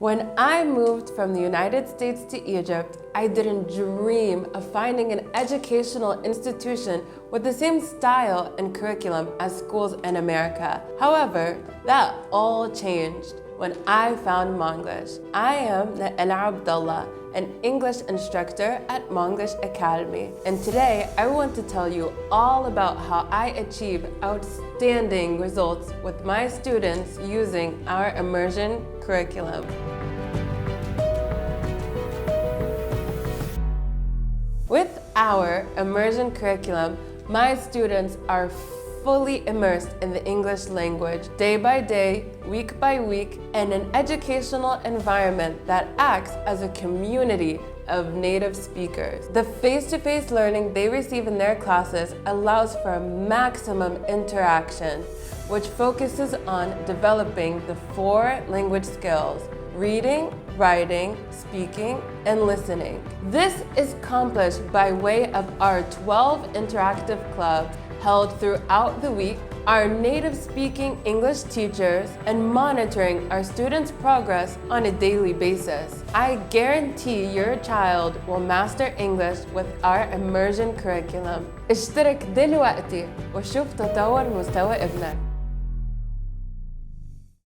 When I moved from the United States to Egypt, I didn't dream of finding an educational institution with the same style and curriculum as schools in America. However, that all changed when I found Monglish. I am Nائلة, Allah, an English instructor at Monglish Academy. And today I want to tell you all about how I achieve outstanding results with my students using our immersion curriculum. With our immersion curriculum, my students are fully immersed in the English language day by day, week by week, in an educational environment that acts as a community of native speakers. The face-to-face learning they receive in their classes allows for maximum interaction, which focuses on developing the 4 language skills: reading, writing, speaking, and listening. This is accomplished by way of our 12 interactive clubs held throughout the week, our native-speaking English teachers, and monitoring our students' progress on a daily basis. I guarantee your child will master English with our immersion curriculum. اشترك دلوقتي وشوف تطور مستوى ابنك.